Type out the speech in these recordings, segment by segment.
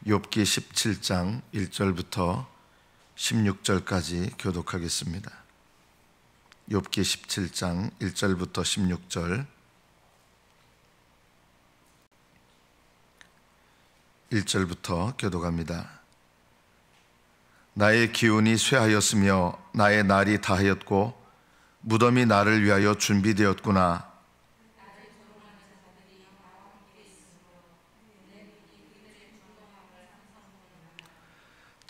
욥기 17장 1절부터 16절까지 교독하겠습니다. 욥기 17장 1절부터 16절. 1절부터 교독합니다. 나의 기운이 쇠하였으며 나의 날이 다하였고 무덤이 나를 위하여 준비되었구나.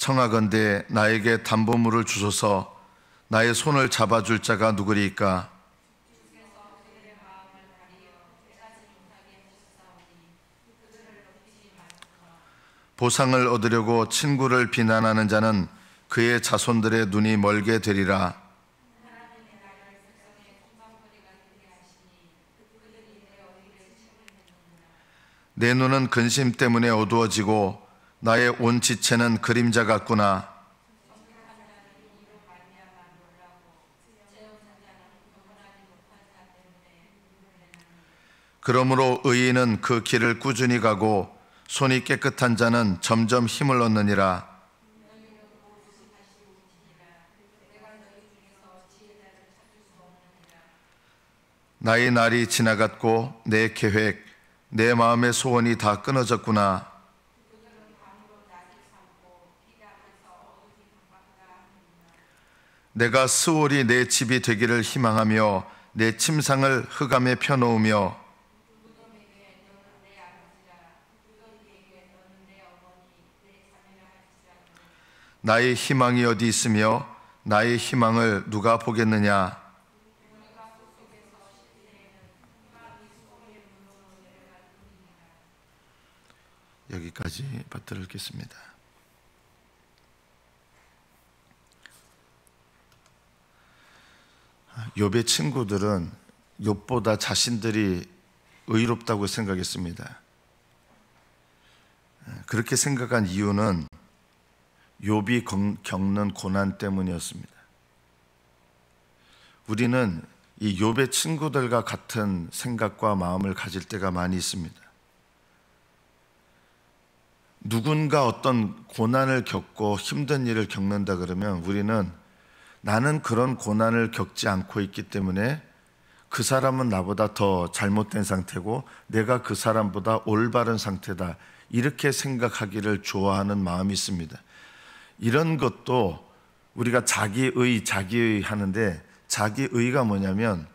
청하건대 나에게 담보물을 주소서. 나의 손을 잡아줄 자가 누구리이까? 보상을 얻으려고 친구를 비난하는 자는 그의 자손들의 눈이 멀게 되리라. 내 눈은 근심 때문에 어두워지고 나의 온 지체는 그림자 같구나. 그러므로 의인은 그 길을 꾸준히 가고 손이 깨끗한 자는 점점 힘을 얻느니라. 나의 날이 지나갔고 내 계획, 내 마음의 소원이 다 끊어졌구나. 내가 스올이 내 집이 되기를 희망하며 내 침상을 흑암에 펴놓으며 나의 희망이 어디 있으며 나의 희망을 누가 보겠느냐. 여기까지 받들어 읽겠습니다. 욥의 친구들은 욥보다 자신들이 의롭다고 생각했습니다. 그렇게 생각한 이유는 욥이 겪는 고난 때문이었습니다. 우리는 이 욥의 친구들과 같은 생각과 마음을 가질 때가 많이 있습니다. 누군가 어떤 고난을 겪고 힘든 일을 겪는다 그러면 우리는 나는 그런 고난을 겪지 않고 있기 때문에 그 사람은 나보다 더 잘못된 상태고 내가 그 사람보다 올바른 상태다, 이렇게 생각하기를 좋아하는 마음이 있습니다. 이런 것도 우리가 자기의 하는데, 자기의가 뭐냐면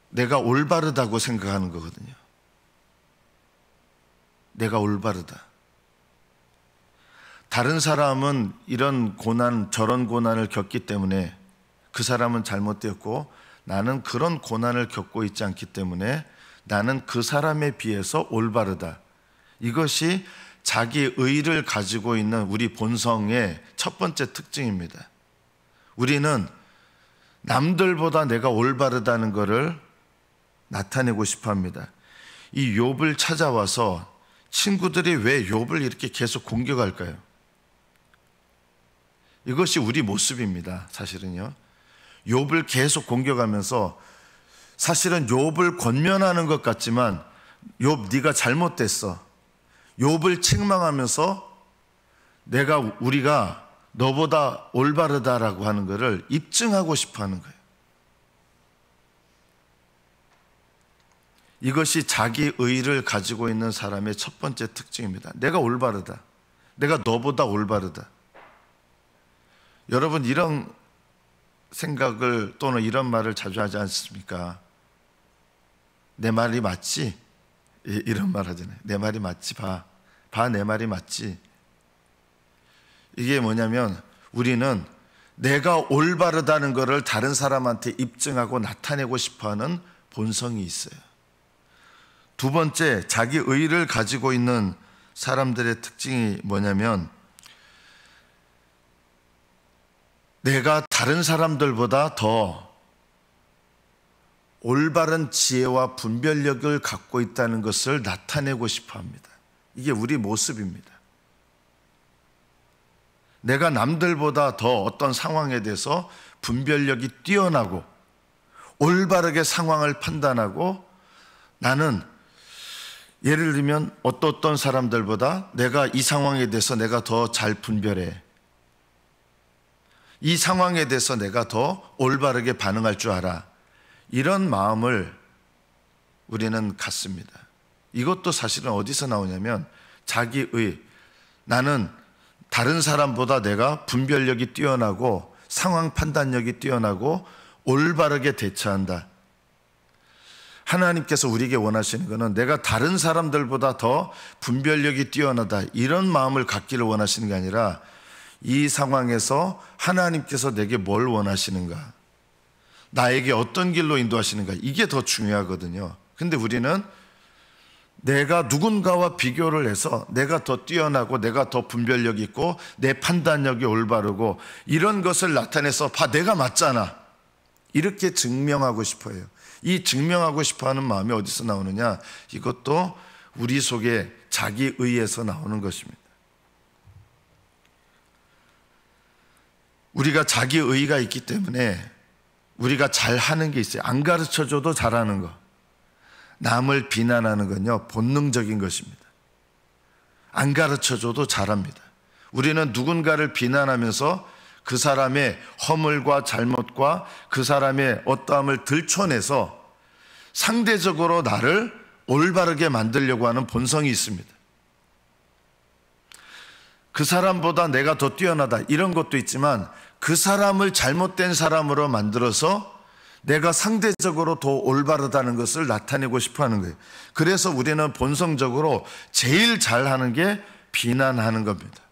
내가 올바르다고 생각하는 거거든요. 내가 올바르다. 다른 사람은 이런 고난, 저런 고난을 겪기 때문에 그 사람은 잘못되었고 나는 그런 고난을 겪고 있지 않기 때문에 나는 그 사람에 비해서 올바르다. 이것이 자기의를 가지고 있는 우리 본성의 첫 번째 특징입니다. 우리는 남들보다 내가 올바르다는 것을 나타내고 싶어 합니다. 이 욥을 찾아와서 친구들이 왜 욥을 이렇게 계속 공격할까요? 이것이 우리 모습입니다. 사실은요, 욥을 계속 공격하면서 사실은 욥을 권면하는 것 같지만 욥 네가 잘못됐어, 욥을 책망하면서 우리가 너보다 올바르다라고 하는 것을 입증하고 싶어 하는 거예요. 이것이 자기의를 가지고 있는 사람의 첫 번째 특징입니다. 내가 올바르다, 내가 너보다 올바르다. 여러분, 이런 생각을 또는 이런 말을 자주 하지 않습니까? 내 말이 맞지? 이런 말 하잖아요. 내 말이 맞지? 봐 내 말이 맞지? 이게 뭐냐면 우리는 내가 올바르다는 것을 다른 사람한테 입증하고 나타내고 싶어하는 본성이 있어요. 두 번째, 자기의를 가지고 있는 사람들의 특징이 뭐냐면 내가 다른 사람들보다 더 올바른 지혜와 분별력을 갖고 있다는 것을 나타내고 싶어 합니다. 이게 우리 모습입니다. 내가 남들보다 더 어떤 상황에 대해서 분별력이 뛰어나고 올바르게 상황을 판단하고 나는 예를 들면 어떤 사람들보다 내가 이 상황에 대해서 내가 더 잘 분별해. 이 상황에 대해서 내가 더 올바르게 반응할 줄 알아. 이런 마음을 우리는 갖습니다. 이것도 사실은 어디서 나오냐면 자기의, 나는 다른 사람보다 내가 분별력이 뛰어나고 상황 판단력이 뛰어나고 올바르게 대처한다. 하나님께서 우리에게 원하시는 것은 내가 다른 사람들보다 더 분별력이 뛰어나다, 이런 마음을 갖기를 원하시는 게 아니라 이 상황에서 하나님께서 내게 뭘 원하시는가, 나에게 어떤 길로 인도하시는가, 이게 더 중요하거든요. 근데 우리는 내가 누군가와 비교를 해서 내가 더 뛰어나고 내가 더 분별력 있고 내 판단력이 올바르고 이런 것을 나타내서 봐, 내가 맞잖아, 이렇게 증명하고 싶어요. 이 증명하고 싶어하는 마음이 어디서 나오느냐? 이것도 우리 속에 자기의에서 나오는 것입니다. 우리가 자기의가 있기 때문에 우리가 잘하는 게 있어요. 안 가르쳐줘도 잘하는 거. 남을 비난하는 건요, 본능적인 것입니다. 안 가르쳐줘도 잘합니다. 우리는 누군가를 비난하면서 그 사람의 허물과 잘못과 그 사람의 어떠함을 들춰내서 상대적으로 나를 올바르게 만들려고 하는 본성이 있습니다. 그 사람보다 내가 더 뛰어나다, 이런 것도 있지만 그 사람을 잘못된 사람으로 만들어서 내가 상대적으로 더 올바르다는 것을 나타내고 싶어 하는 거예요. 그래서 우리는 본성적으로 제일 잘하는 게 비난하는 겁니다.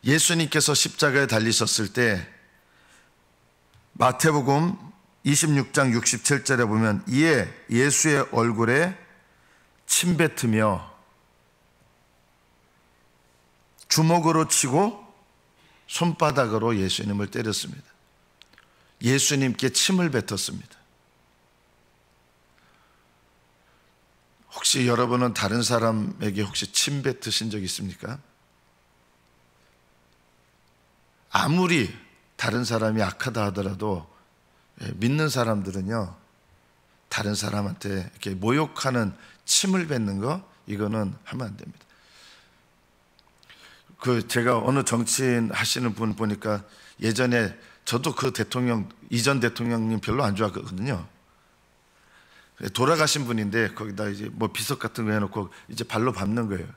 예수님께서 십자가에 달리셨을 때 마태복음 26장 67절에 보면 이에 예수의 얼굴에 침뱉으며 주먹으로 치고 손바닥으로 예수님을 때렸습니다. 예수님께 침을 뱉었습니다. 혹시 여러분은 다른 사람에게 혹시 침 뱉으신 적 있습니까? 아무리 다른 사람이 악하다 하더라도 믿는 사람들은요, 다른 사람한테 이렇게 모욕하는 침을 뱉는 거, 이거는 하면 안 됩니다. 제가 어느 정치인 하시는 분 보니까 예전에 저도 그 대통령, 이전 대통령님 별로 안 좋아하거든요. 돌아가신 분인데 거기다 이제 뭐 비석 같은 거 해놓고 이제 발로 밟는 거예요.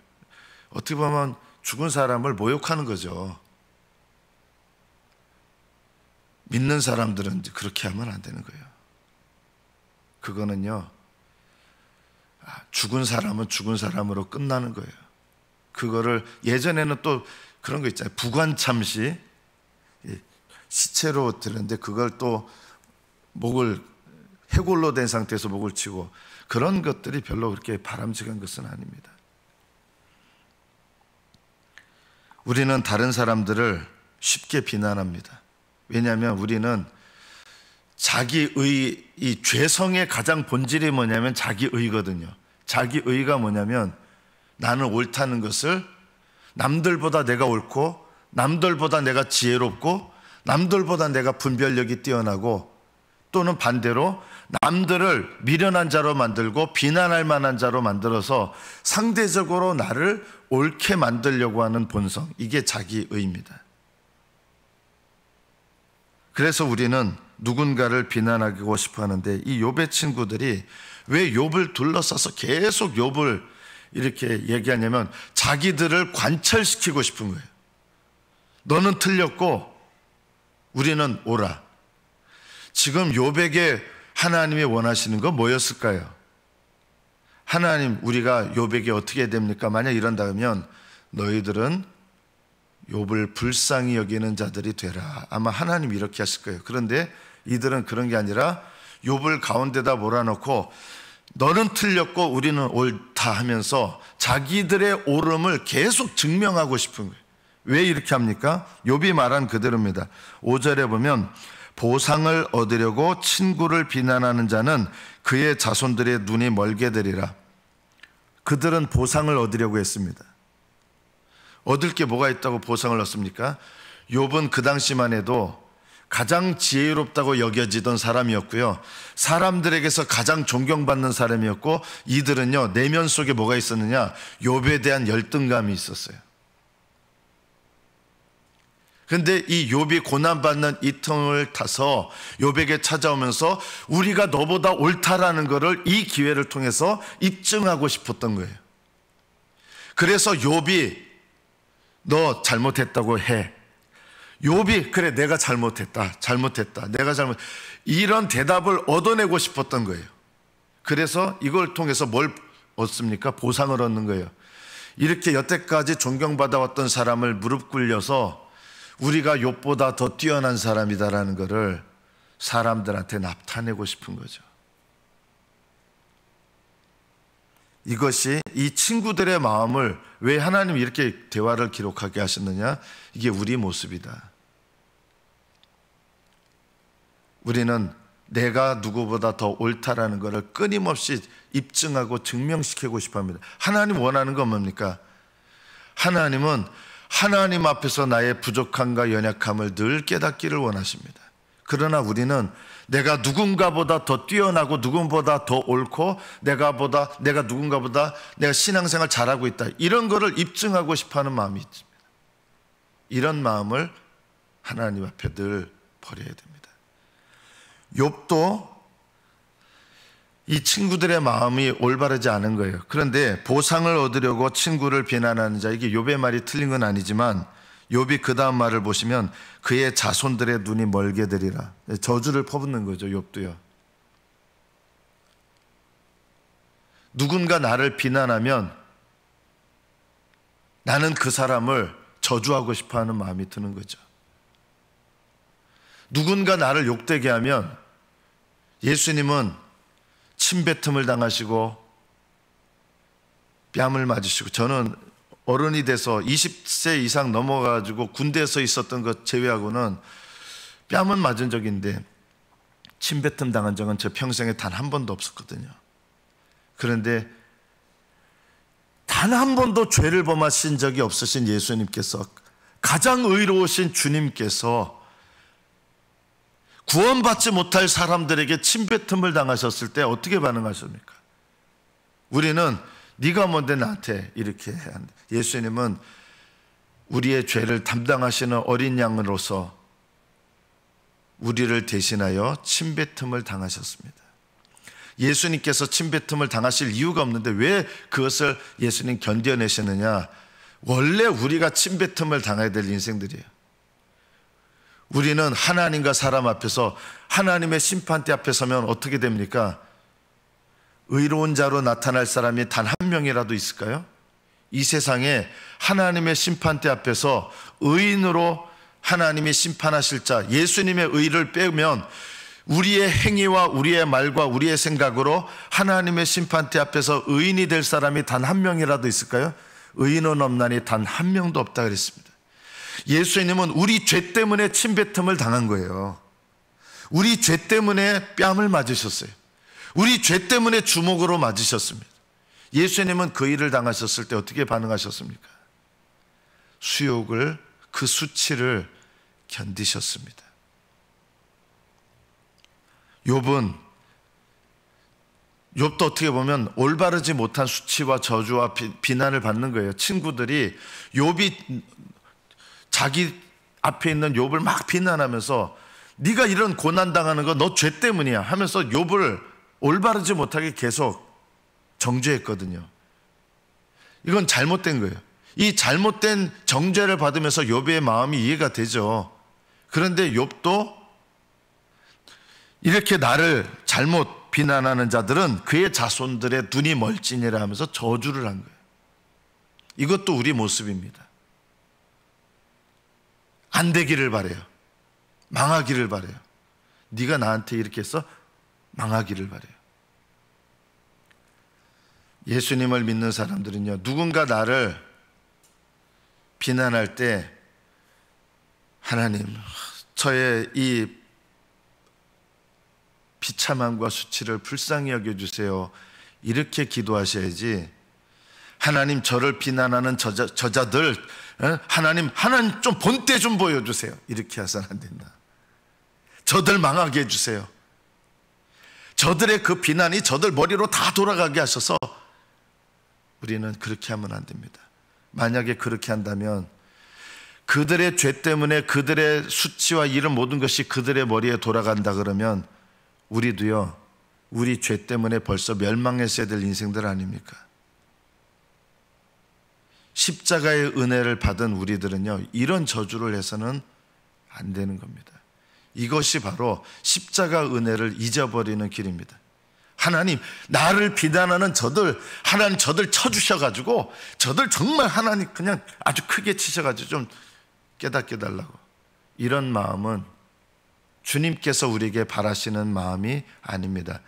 어떻게 보면 죽은 사람을 모욕하는 거죠. 믿는 사람들은 그렇게 하면 안 되는 거예요. 그거는요, 죽은 사람은 죽은 사람으로 끝나는 거예요. 그거를 예전에는 또 그런 거 있잖아요. 부관참시, 시체로 들었는데 그걸 또 목을 해골로 된 상태에서 목을 치고, 그런 것들이 별로 그렇게 바람직한 것은 아닙니다. 우리는 다른 사람들을 쉽게 비난합니다. 왜냐하면 우리는 자기의, 이 죄성의 가장 본질이 뭐냐면 자기의거든요. 자기의가 뭐냐면 나는 옳다는 것을, 남들보다 내가 옳고 남들보다 내가 지혜롭고 남들보다 내가 분별력이 뛰어나고, 또는 반대로 남들을 미련한 자로 만들고 비난할 만한 자로 만들어서 상대적으로 나를 옳게 만들려고 하는 본성, 이게 자기의입니다. 그래서 우리는 누군가를 비난하고 싶어 하는데, 이 욥의 친구들이 왜 욥을 둘러싸서 계속 욥을 이렇게 얘기하냐면 자기들을 관철시키고 싶은 거예요. 너는 틀렸고 우리는 옳아. 지금 욥에게 하나님이 원하시는 건 뭐였을까요? 하나님, 우리가 욥에게 어떻게 해야 됩니까? 만약 이런다면 너희들은 욥을 불쌍히 여기는 자들이 되라. 아마 하나님 이렇게 하실 거예요. 그런데 이들은 그런 게 아니라 욥을 가운데다 몰아넣고 너는 틀렸고 우리는 옳다 하면서 자기들의 옳음을 계속 증명하고 싶은 거예요. 왜 이렇게 합니까? 욥이 말한 그대로입니다. 5절에 보면 보상을 얻으려고 친구를 비난하는 자는 그의 자손들의 눈이 멀게 되리라. 그들은 보상을 얻으려고 했습니다. 얻을 게 뭐가 있다고 보상을 얻습니까? 욥은 그 당시만 해도 가장 지혜롭다고 여겨지던 사람이었고요, 사람들에게서 가장 존경받는 사람이었고, 이들은요 내면 속에 뭐가 있었느냐, 욥에 대한 열등감이 있었어요. 근데 이 욥이 고난받는 이 틈을 타서 욥에게 찾아오면서 우리가 너보다 옳다라는 것을 이 기회를 통해서 입증하고 싶었던 거예요. 그래서 욥이 너 잘못했다고 해. 욥이 그래 내가 잘못했다 내가 잘못, 이런 대답을 얻어내고 싶었던 거예요. 그래서 이걸 통해서 뭘 얻습니까? 보상을 얻는 거예요. 이렇게 여태까지 존경받아왔던 사람을 무릎 꿇려서 우리가 욥보다 더 뛰어난 사람이다라는 것을 사람들한테 나타내고 싶은 거죠. 이것이 이 친구들의 마음을, 왜 하나님이 이렇게 대화를 기록하게 하셨느냐, 이게 우리 모습이다. 우리는 내가 누구보다 더 옳다라는 것을 끊임없이 입증하고 증명시키고 싶어 합니다. 하나님 원하는 건 뭡니까? 하나님은 하나님 앞에서 나의 부족함과 연약함을 늘 깨닫기를 원하십니다. 그러나 우리는 내가 누군가보다 더 뛰어나고 누군가보다 더 옳고 내가 누군가보다 내가 신앙생활 잘하고 있다, 이런 거를 입증하고 싶어하는 마음이 있습니다. 이런 마음을 하나님 앞에 늘 버려야 됩니다. 욥도 이 친구들의 마음이 올바르지 않은 거예요. 그런데 보상을 얻으려고 친구를 비난하는 자, 이게 욥의 말이 틀린 건 아니지만 욥이 그 다음 말을 보시면 그의 자손들의 눈이 멀게 되리라, 저주를 퍼붓는 거죠. 욥도요. 누군가 나를 비난하면 나는 그 사람을 저주하고 싶어하는 마음이 드는 거죠. 누군가 나를 욕되게 하면, 예수님은 침뱉음을 당하시고 뺨을 맞으시고, 저는 어른이 돼서 20세 이상 넘어가지고 군대에서 있었던 것 제외하고는 뺨은 맞은 적이 있는데 침뱉음 당한 적은 제 평생에 단 한 번도 없었거든요. 그런데 단 한 번도 죄를 범하신 적이 없으신 예수님께서, 가장 의로우신 주님께서 구원받지 못할 사람들에게 침뱉음을 당하셨을 때 어떻게 반응하십니까? 우리는 네가 뭔데 나한테 이렇게 해야 한다. 예수님은 우리의 죄를 담당하시는 어린 양으로서 우리를 대신하여 침뱉음을 당하셨습니다. 예수님께서 침뱉음을 당하실 이유가 없는데 왜 그것을 예수님 견뎌내시느냐? 원래 우리가 침뱉음을 당해야 될 인생들이에요. 우리는 하나님과 사람 앞에서, 하나님의 심판대 앞에 서면 어떻게 됩니까? 의로운 자로 나타날 사람이 단 한 명이라도 있을까요? 이 세상에 하나님의 심판대 앞에서 의인으로 하나님이 심판하실 자, 예수님의 의를 빼면 우리의 행위와 우리의 말과 우리의 생각으로 하나님의 심판대 앞에서 의인이 될 사람이 단 한 명이라도 있을까요? 의인은 없나니 단 한 명도 없다 그랬습니다. 예수님은 우리 죄 때문에 침뱉음을 당한 거예요. 우리 죄 때문에 뺨을 맞으셨어요. 우리 죄 때문에 주먹으로 맞으셨습니다. 예수님은 그 일을 당하셨을 때 어떻게 반응하셨습니까? 수욕을, 그 수치를 견디셨습니다. 욥도 어떻게 보면 올바르지 못한 수치와 저주와 비난을 받는 거예요. 친구들이 욥이 자기 앞에 있는 욥을 막 비난하면서 네가 이런 고난당하는 거 너 죄 때문이야 하면서 욥을 올바르지 못하게 계속 정죄했거든요. 이건 잘못된 거예요. 이 잘못된 정죄를 받으면서 욥의 마음이 이해가 되죠. 그런데 욥도 이렇게 나를 잘못 비난하는 자들은 그의 자손들의 눈이 멀지니라 하면서 저주를 한 거예요. 이것도 우리 모습입니다. 안 되기를 바래요. 망하기를 바래요. 네가 나한테 이렇게 해서 망하기를 바래요. 예수님을 믿는 사람들은요, 누군가 나를 비난할 때 하나님, 저의 이 비참함과 수치를 불쌍히 여겨주세요, 이렇게 기도하셔야지, 하나님 저를 비난하는 저자들 하나님 좀 본때 좀 보여주세요, 이렇게 해서는 안 된다. 저들 망하게 해주세요. 저들의 그 비난이 저들 머리로 다 돌아가게 하셔서 우리는 그렇게 하면 안 됩니다. 만약에 그렇게 한다면 그들의 죄 때문에 그들의 수치와 이런 모든 것이 그들의 머리에 돌아간다 그러면 우리도요, 우리 죄 때문에 벌써 멸망했어야 될 인생들 아닙니까? 십자가의 은혜를 받은 우리들은요, 이런 저주를 해서는 안 되는 겁니다. 이것이 바로 십자가 은혜를 잊어버리는 길입니다. 하나님, 나를 비난하는 저들, 하나님 저들 쳐주셔가지고 저들 정말 하나님 그냥 아주 크게 치셔가지고 좀 깨닫게 달라고, 이런 마음은 주님께서 우리에게 바라시는 마음이 아닙니다.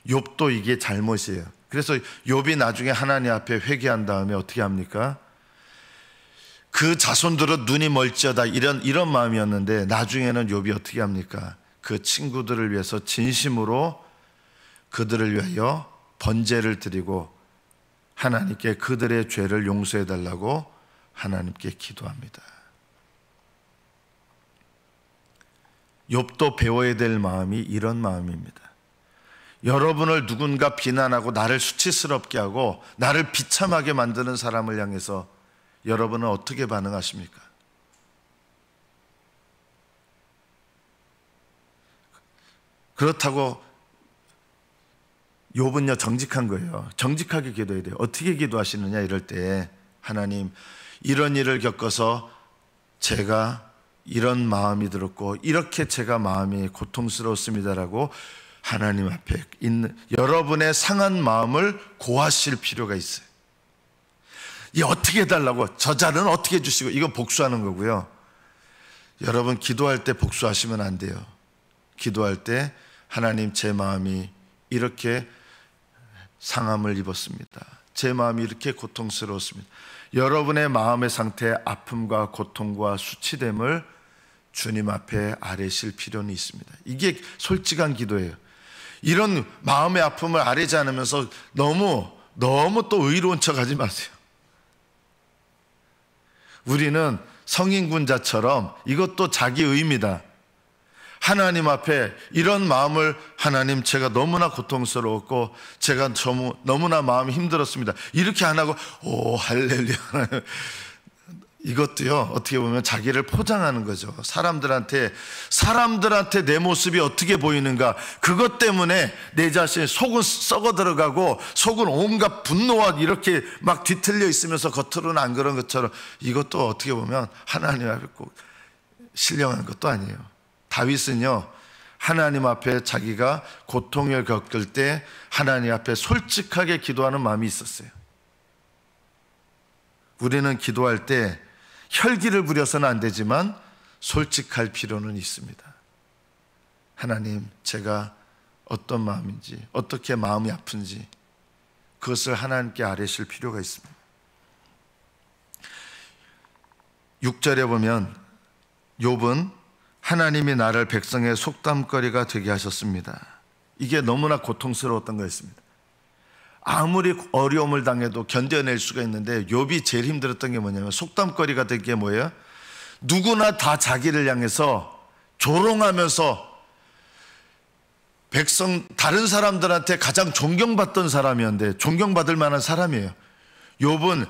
욥도 이게 잘못이에요. 그래서 욥이 나중에 하나님 앞에 회개한 다음에 어떻게 합니까? 그 자손들은 눈이 멀지어다, 이런 마음이었는데 나중에는 욥이 어떻게 합니까? 그 친구들을 위해서 진심으로 그들을 위하여 번제를 드리고 하나님께 그들의 죄를 용서해 달라고 하나님께 기도합니다. 욥도 배워야 될 마음이 이런 마음입니다. 여러분을 누군가 비난하고 나를 수치스럽게 하고 나를 비참하게 만드는 사람을 향해서 여러분은 어떻게 반응하십니까? 그렇다고 욥은요, 정직한 거예요. 정직하게 기도해야 돼요. 어떻게 기도하시느냐, 이럴 때 하나님, 이런 일을 겪어서 제가 이런 마음이 들었고 이렇게 제가 마음이 고통스러웠습니다라고 하나님 앞에 있는 여러분의 상한 마음을 고하실 필요가 있어요. 이 어떻게 해달라고, 저자는 어떻게 해주시고, 이거 복수하는 거고요. 여러분 기도할 때 복수하시면 안 돼요. 기도할 때 하나님, 제 마음이 이렇게 상함을 입었습니다. 제 마음이 이렇게 고통스러웠습니다. 여러분의 마음의 상태에 아픔과 고통과 수치됨을 주님 앞에 아뢰실 필요는 있습니다. 이게 솔직한 기도예요. 이런 마음의 아픔을 아뢰지 않으면서 너무 또 의로운 척 하지 마세요. 우리는 성인군자처럼 이것도 자기의입니다. 하나님 앞에 이런 마음을, 하나님 제가 너무나 고통스러웠고 제가 너무나 마음이 힘들었습니다, 이렇게 안 하고 오 할렐루야, 이것도요 어떻게 보면 자기를 포장하는 거죠. 사람들한테 내 모습이 어떻게 보이는가, 그것 때문에 내 자신 속은 썩어 들어가고 속은 온갖 분노와 이렇게 막 뒤틀려 있으면서 겉으로는 안 그런 것처럼, 이것도 어떻게 보면 하나님 앞에 꼭 신령한 것도 아니에요. 다윗은요, 하나님 앞에 자기가 고통을 겪을 때 하나님 앞에 솔직하게 기도하는 마음이 있었어요. 우리는 기도할 때 혈기를 부려서는 안 되지만 솔직할 필요는 있습니다. 하나님, 제가 어떤 마음인지, 어떻게 마음이 아픈지 그것을 하나님께 아뢰실 필요가 있습니다. 6절에 보면 욥은 하나님이 나를 백성의 속담거리가 되게 하셨습니다. 이게 너무나 고통스러웠던 거였습니다. 아무리 어려움을 당해도 견뎌낼 수가 있는데 욥이 제일 힘들었던 게 뭐냐면, 속담거리가 된 게 뭐예요? 누구나 다 자기를 향해서 조롱하면서 다른 사람들한테 가장 존경받던 사람이었는데, 존경받을 만한 사람이에요. 욥은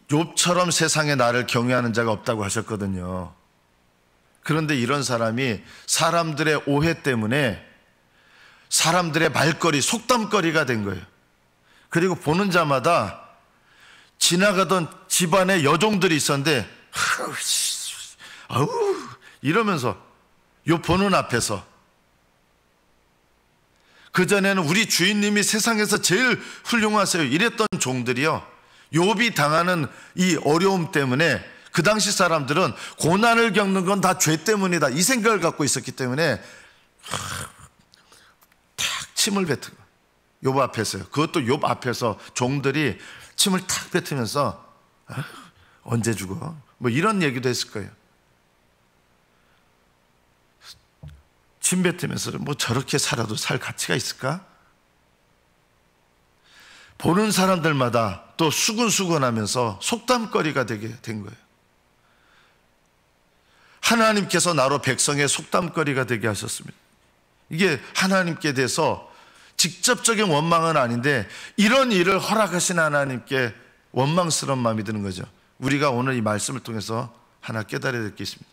욥처럼 세상에 나를 경외하는 자가 없다고 하셨거든요. 그런데 이런 사람이 사람들의 오해 때문에 사람들의 말거리, 속담거리가 된 거예요. 그리고 보는 자마다 지나가던 집안에 여종들이 있었는데 아우 이러면서 요 보는 앞에서, 그전에는 우리 주인님이 세상에서 제일 훌륭하세요 이랬던 종들이요, 욥이 당하는 이 어려움 때문에 그 당시 사람들은 고난을 겪는 건 다 죄 때문이다, 이 생각을 갖고 있었기 때문에 탁 침을 뱉고, 욥 앞에서요. 그것도 욥 앞에서 종들이 침을 탁 뱉으면서 언제 죽어? 뭐 이런 얘기도 했을 거예요. 침 뱉으면서 뭐 저렇게 살아도 살 가치가 있을까? 보는 사람들마다 또 수근수근하면서 속담거리가 되게 된 거예요. 하나님께서 나로 백성의 속담거리가 되게 하셨습니다. 이게 하나님께 대해서 직접적인 원망은 아닌데 이런 일을 허락하신 하나님께 원망스러운 마음이 드는 거죠. 우리가 오늘 이 말씀을 통해서 하나 깨달아야 될 게 있습니다.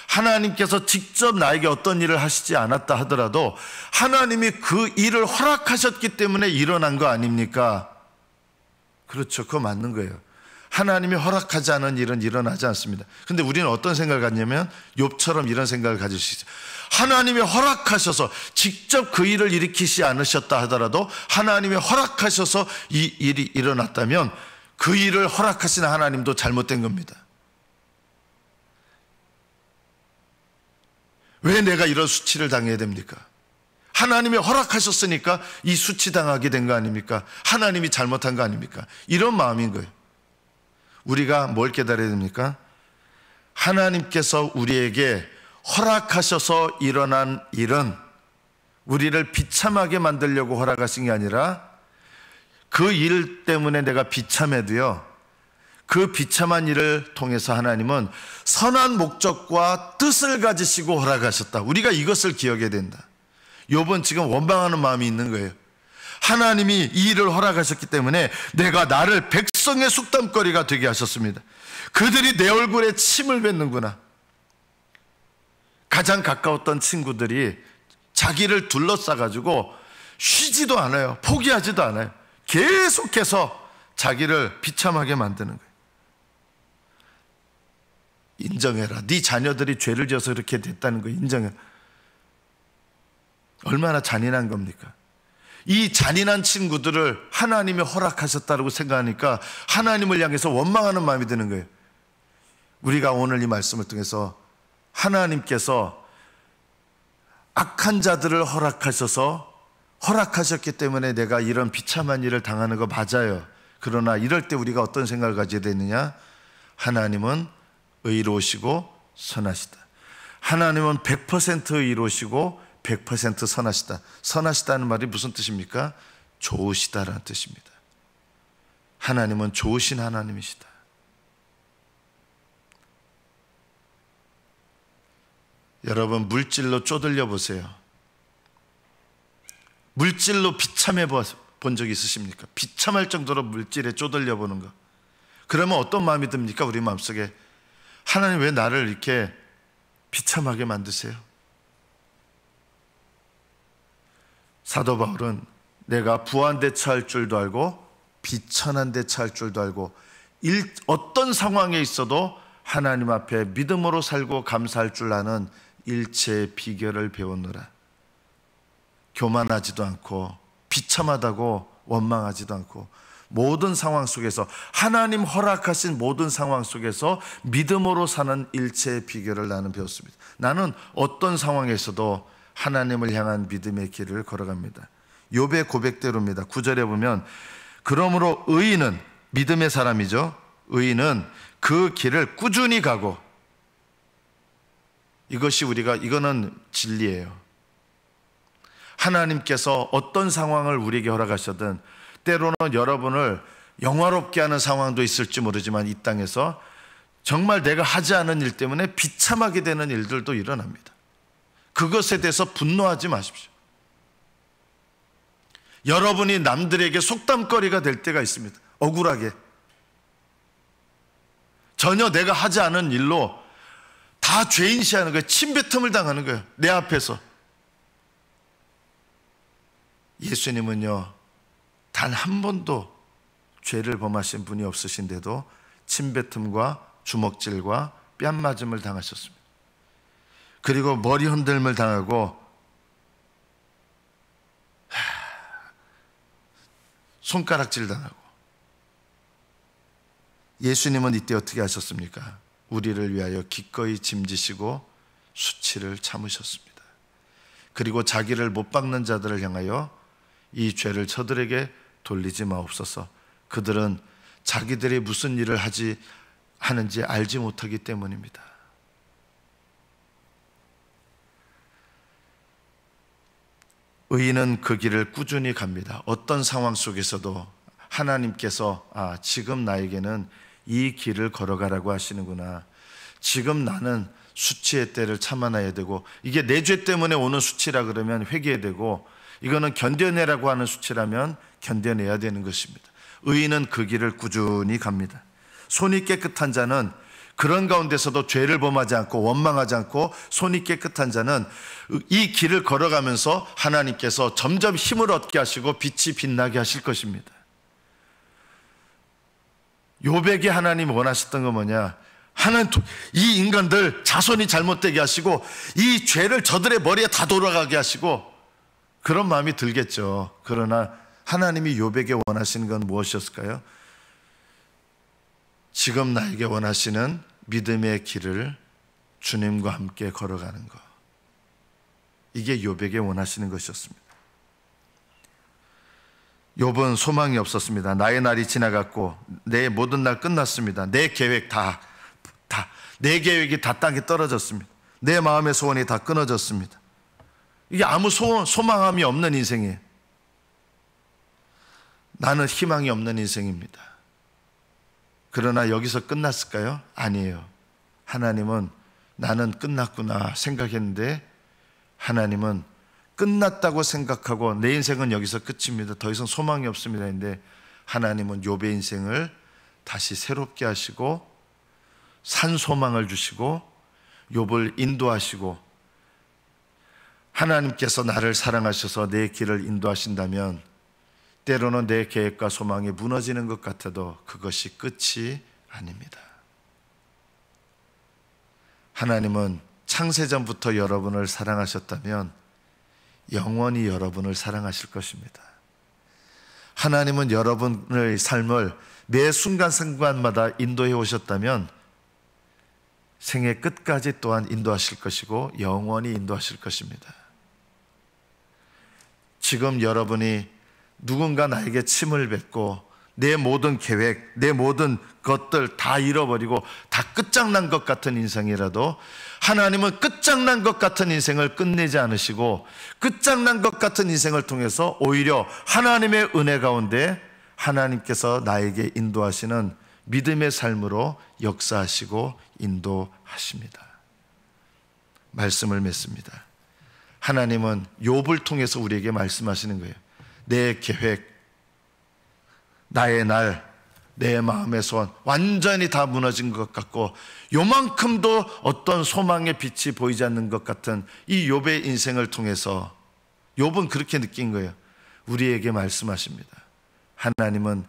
하나님께서 직접 나에게 어떤 일을 하시지 않았다 하더라도 하나님이 그 일을 허락하셨기 때문에 일어난 거 아닙니까? 그렇죠. 그거 맞는 거예요. 하나님이 허락하지 않은 일은 일어나지 않습니다. 근데 우리는 어떤 생각을 갖냐면 욥처럼 이런 생각을 가질 수 있어요. 하나님이 허락하셔서 직접 그 일을 일으키지 않으셨다 하더라도 하나님이 허락하셔서 이 일이 일어났다면 그 일을 허락하신 하나님도 잘못된 겁니다. 왜 내가 이런 수치를 당해야 됩니까? 하나님이 허락하셨으니까 이 수치 당하게 된 거 아닙니까? 하나님이 잘못한 거 아닙니까? 이런 마음인 거예요. 우리가 뭘 깨달아야 됩니까? 하나님께서 우리에게 허락하셔서 일어난 일은 우리를 비참하게 만들려고 허락하신 게 아니라 그 일 때문에 내가 비참해도요, 그 비참한 일을 통해서 하나님은 선한 목적과 뜻을 가지시고 허락하셨다. 우리가 이것을 기억해야 된다. 욥은 지금 원망하는 마음이 있는 거예요. 하나님이 이 일을 허락하셨기 때문에 내가 나를 백성의 속담거리가 되게 하셨습니다. 그들이 내 얼굴에 침을 뱉는구나. 가장 가까웠던 친구들이 자기를 둘러싸가지고 쉬지도 않아요. 포기하지도 않아요. 계속해서 자기를 비참하게 만드는 거예요. 인정해라. 네 자녀들이 죄를 지어서 이렇게 됐다는 거 인정해. 얼마나 잔인한 겁니까? 이 잔인한 친구들을 하나님이 허락하셨다고 생각하니까 하나님을 향해서 원망하는 마음이 드는 거예요. 우리가 오늘 이 말씀을 통해서 하나님께서 악한 자들을 허락하셨기 때문에 내가 이런 비참한 일을 당하는 거 맞아요. 그러나 이럴 때 우리가 어떤 생각을 가져야 되느냐? 하나님은 의로우시고 선하시다. 하나님은 100% 의로우시고 100% 선하시다. 선하시다는 말이 무슨 뜻입니까? 좋으시다라는 뜻입니다. 하나님은 좋으신 하나님이시다. 여러분, 물질로 쪼들려 보세요. 물질로 비참해 본 적 있으십니까? 비참할 정도로 물질에 쪼들려 보는 거. 그러면 어떤 마음이 듭니까? 우리 마음속에 하나님 왜 나를 이렇게 비참하게 만드세요? 사도 바울은 내가 부한 데 처할 줄도 알고 비천한 데 처할 줄도 알고 어떤 상황에 있어도 하나님 앞에 믿음으로 살고 감사할 줄 아는 일체의 비결을 배웠노라. 교만하지도 않고 비참하다고 원망하지도 않고 모든 상황 속에서 하나님 허락하신 모든 상황 속에서 믿음으로 사는 일체의 비결을 나는 배웠습니다. 나는 어떤 상황에서도 하나님을 향한 믿음의 길을 걸어갑니다. 욥의 고백대로입니다. 9절에 보면 그러므로 의인은 믿음의 사람이죠. 의인은 그 길을 꾸준히 가고 이거는 진리예요. 하나님께서 어떤 상황을 우리에게 허락하셔든 때로는 여러분을 영화롭게 하는 상황도 있을지 모르지만 이 땅에서 정말 내가 하지 않은 일 때문에 비참하게 되는 일들도 일어납니다. 그것에 대해서 분노하지 마십시오. 여러분이 남들에게 속담거리가 될 때가 있습니다. 억울하게. 전혀 내가 하지 않은 일로 다 죄인시하는 거예요. 침뱉음을 당하는 거예요. 내 앞에서. 예수님은요, 단 한 번도 죄를 범하신 분이 없으신데도 침뱉음과 주먹질과 뺨맞음을 당하셨습니다. 그리고 머리 흔들림을 당하고 손가락질 당하고. 예수님은 이때 어떻게 하셨습니까? 우리를 위하여 기꺼이 짐지시고 수치를 참으셨습니다. 그리고 자기를 못 박는 자들을 향하여 이 죄를 저들에게 돌리지 마옵소서. 그들은 자기들이 무슨 일을 하는지 알지 못하기 때문입니다. 의인은 그 길을 꾸준히 갑니다. 어떤 상황 속에서도 하나님께서 지금 나에게는 이 길을 걸어가라고 하시는구나. 지금 나는 수치의 때를 참아내야 되고, 이게 내 죄 때문에 오는 수치라 그러면 회개해야 되고, 이거는 견뎌내라고 하는 수치라면 견뎌내야 되는 것입니다. 의인은 그 길을 꾸준히 갑니다. 손이 깨끗한 자는 그런 가운데서도 죄를 범하지 않고 원망하지 않고, 손이 깨끗한 자는 이 길을 걸어가면서 하나님께서 점점 힘을 얻게 하시고 빛이 빛나게 하실 것입니다. 욥에게 하나님 원하셨던 건 뭐냐? 하나님, 이 인간들 자손이 잘못되게 하시고 이 죄를 저들의 머리에 다 돌아가게 하시고, 그런 마음이 들겠죠. 그러나 하나님이 욥에게 원하시는 건 무엇이었을까요? 지금 나에게 원하시는 믿음의 길을 주님과 함께 걸어가는 것, 이게 욥에게 원하시는 것이었습니다. 욥은 소망이 없었습니다. 나의 날이 지나갔고 내 모든 날 끝났습니다. 내 계획 내 계획이 다 땅에 떨어졌습니다. 내 마음의 소원이 다 끊어졌습니다. 이게 아무 소망함이 없는 인생이에요. 나는 희망이 없는 인생입니다. 그러나 여기서 끝났을까요? 아니에요. 하나님은 나는 끝났구나 생각했는데, 하나님은 끝났다고 생각하고 내 인생은 여기서 끝입니다, 더 이상 소망이 없습니다 했는데, 하나님은 욥의 인생을 다시 새롭게 하시고 산 소망을 주시고 욥을 인도하시고, 하나님께서 나를 사랑하셔서 내 길을 인도하신다면 때로는 내 계획과 소망이 무너지는 것 같아도 그것이 끝이 아닙니다. 하나님은 창세전부터 여러분을 사랑하셨다면 영원히 여러분을 사랑하실 것입니다. 하나님은 여러분의 삶을 매 순간순간마다 인도해 오셨다면 생애 끝까지 또한 인도하실 것이고 영원히 인도하실 것입니다. 지금 여러분이 누군가 나에게 침을 뱉고 내 모든 계획, 내 모든 것들 다 잃어버리고 다 끝장난 것 같은 인생이라도, 하나님은 끝장난 것 같은 인생을 끝내지 않으시고 끝장난 것 같은 인생을 통해서 오히려 하나님의 은혜 가운데 하나님께서 나에게 인도하시는 믿음의 삶으로 역사하시고 인도하십니다. 말씀을 맺습니다. 하나님은 욥을 통해서 우리에게 말씀하시는 거예요. 내 계획, 나의 날, 내 마음의 소원 완전히 다 무너진 것 같고 요만큼도 어떤 소망의 빛이 보이지 않는 것 같은 이 욥의 인생을 통해서 욥은 그렇게 느낀 거예요. 우리에게 말씀하십니다. 하나님은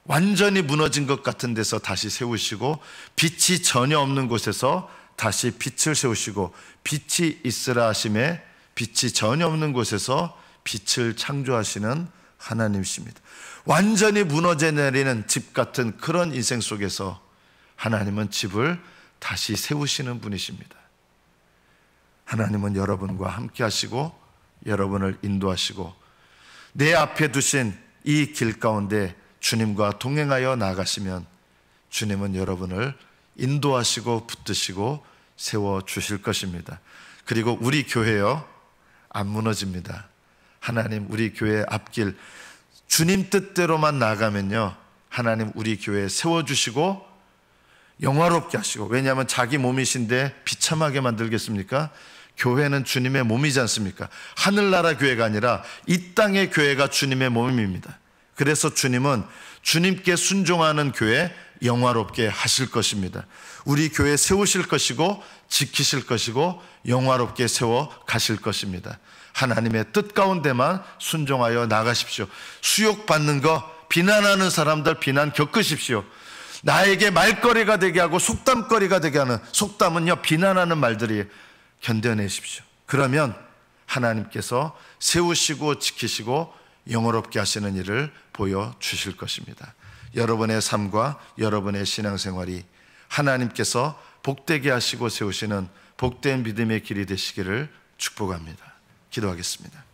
완전히 무너진 것 같은 데서 다시 세우시고, 빛이 전혀 없는 곳에서 다시 빛을 세우시고, 빛이 있으라 하심에 빛이 전혀 없는 곳에서 빛을 창조하시는 하나님이십니다. 완전히 무너져 내리는 집 같은 그런 인생 속에서 하나님은 집을 다시 세우시는 분이십니다. 하나님은 여러분과 함께 하시고 여러분을 인도하시고, 내 앞에 두신 이 길 가운데 주님과 동행하여 나아가시면 주님은 여러분을 인도하시고 붙드시고 세워주실 것입니다. 그리고 우리 교회요, 안 무너집니다. 하나님, 우리 교회 앞길 주님 뜻대로만 나아가면요, 하나님 우리 교회 세워주시고 영화롭게 하시고, 왜냐하면 자기 몸이신데 비참하게 만들겠습니까? 교회는 주님의 몸이지 않습니까? 하늘나라 교회가 아니라 이 땅의 교회가 주님의 몸입니다. 그래서 주님은 주님께 순종하는 교회 영화롭게 하실 것입니다. 우리 교회 세우실 것이고 지키실 것이고 영화롭게 세워 가실 것입니다. 하나님의 뜻 가운데만 순종하여 나가십시오. 수욕받는 거, 비난하는 사람들 비난 겪으십시오. 나에게 말거리가 되게 하고 속담거리가 되게 하는, 속담은요 비난하는 말들이, 견뎌내십시오. 그러면 하나님께서 세우시고 지키시고 영화롭게 하시는 일을 보여주실 것입니다. 여러분의 삶과 여러분의 신앙생활이 하나님께서 복되게 하시고 세우시는 복된 믿음의 길이 되시기를 축복합니다. 기도하겠습니다.